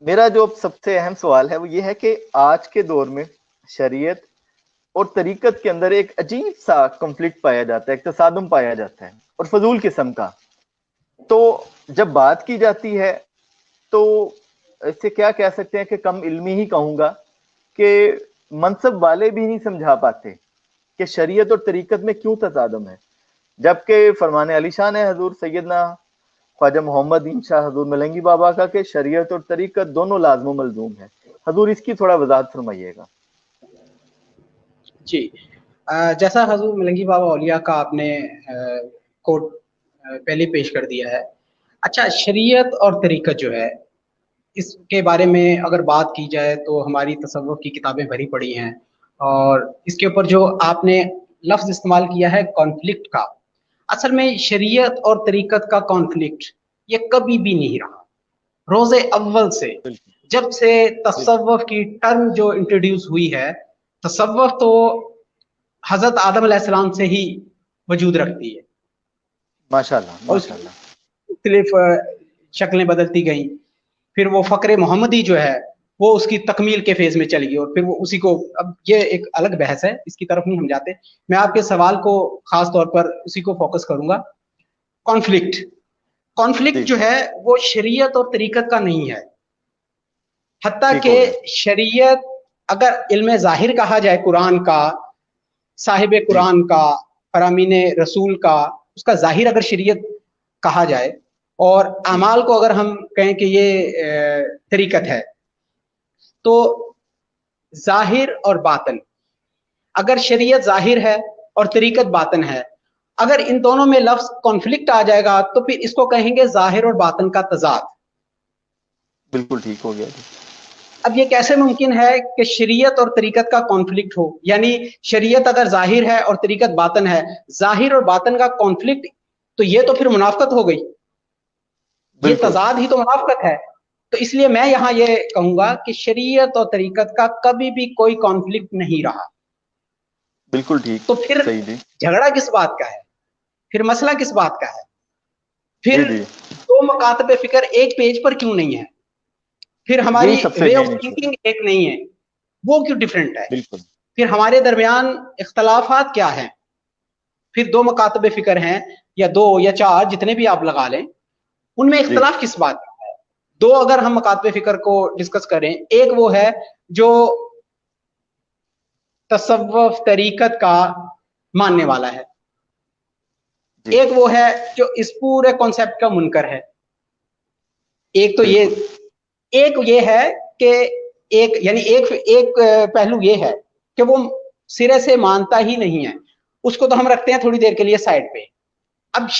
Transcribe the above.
میرا جو سب سے اہم سوال ہے وہ یہ ہے کہ آج کے دور میں شریعت اور طریقت کے اندر ایک عجیب سا کنفلکٹ پایا جاتا ہے، ایک تصادم پایا جاتا ہے اور فضول قسم کا. تو جب بات کی جاتی ہے تو اسے کیا کہہ سکتے ہیں کہ کم علمی ہی کہوں گا کہ منصب والے بھی نہیں سمجھا پاتے کہ شریعت اور طریقت میں کیوں تصادم ہے، جبکہ فرمان علی شان ہے حضور سیدنا خواجہ محمد شاہ حضور ملنگی بابا کا کہ شریعت اور طریقت دونوں لازم و ملزوم ہے. حضور اس کی تھوڑا وضاحت فرمائیے گا. جی، جیسا حضور ملنگی بابا اولیاء کا آپ نے کوٹ پہلے پیش کر دیا ہے. اچھا، شریعت اور طریقت جو ہے اس کے بارے میں اگر بات کی جائے تو ہماری تصوف کی کتابیں بھری پڑی ہیں، اور اس کے اوپر جو آپ نے لفظ استعمال کیا ہے کانفلکٹ کا، اصل میں شریعت اور طریقت کا کانفلکٹ یہ کبھی بھی نہیں رہا. روز اول سے جب سے تصوف کی ٹرم جو انٹروڈیوس ہوئی ہے، تصوف تو حضرت آدم علیہ السلام سے ہی وجود رکھتی ہے. ماشاءاللہ اور ماشاءاللہ. مختلف شکلیں بدلتی گئیں. پھر وہ فقر محمدی جو ہے وہ اس کی تکمیل کے فیز میں چلی گئی، اور پھر وہ اسی کو، اب یہ ایک الگ بحث ہے، اس کی طرف نہیں ہم جاتے. میں آپ کے سوال کو خاص طور پر اسی کو فوکس کروں گا. کانفلکٹ جو ہے وہ شریعت اور طریقت کا نہیں ہے. حتیٰ کہ شریعت اگر علم ظاہر کہا جائے قرآن کا، صاحب قرآن کا، فرامین رسول کا، اس کا ظاہر اگر شریعت کہا جائے، اور اعمال کو اگر ہم کہیں کہ یہ طریقت ہے، تو ظاہر اور باطن، اگر شریعت ظاہر ہے اور طریقت باطن ہے، اگر ان دونوں میں لفظ کانفلکٹ آ جائے گا تو پھر اس کو کہیں گے ظاہر اور باطن کا تضاد. بالکل ٹھیک ہو گیا. اب یہ کیسے ممکن ہے کہ شریعت اور طریقت کا کانفلکٹ ہو؟ یعنی شریعت اگر ظاہر ہے اور طریقت باطن ہے، ظاہر اور باطن کا کانفلکٹ، تو یہ تو پھر منافقت ہو گئی، یہ تضاد ہی تو منافقت ہے. تو اس لیے میں یہاں یہ کہوں گا کہ شریعت اور طریقت کا کبھی بھی کوئی کانفلکٹ نہیں رہا. بالکل ٹھیک. تو پھر صحیح جی. جھگڑا کس بات کا ہے؟ پھر مسئلہ کس بات کا ہے؟ جی پھر جی. دو مکاتب فکر ایک پیج پر کیوں نہیں ہے؟ پھر ہماری یہی سب سے وے آف مین ایشو ہے. تھنکنگ ایک نہیں ہے، وہ کیوں ڈیفرنٹ ہے؟ بالکل. پھر ہمارے درمیان اختلافات کیا ہیں؟ پھر دو مکاتب فکر ہیں یا دو یا چار، جتنے بھی آپ لگا لیں، ان میں اختلاف کس بات کا ہے؟ دو اگر ہم مکاتب فکر کو ڈسکس کریں، ایک وہ ہے جو تصوف طریقت کا ماننے والا ہے، ایک وہ ہے جو اس پورے کانسیپٹ کا منکر ہے. ایک تو یہ ہے کہ ایک پہلو یہ ہے کہ وہ سرے سے مانتا ہی نہیں ہے، اس کو تو ہم رکھتے ہیں تھوڑی دیر کے لیے سائڈ پہ. اب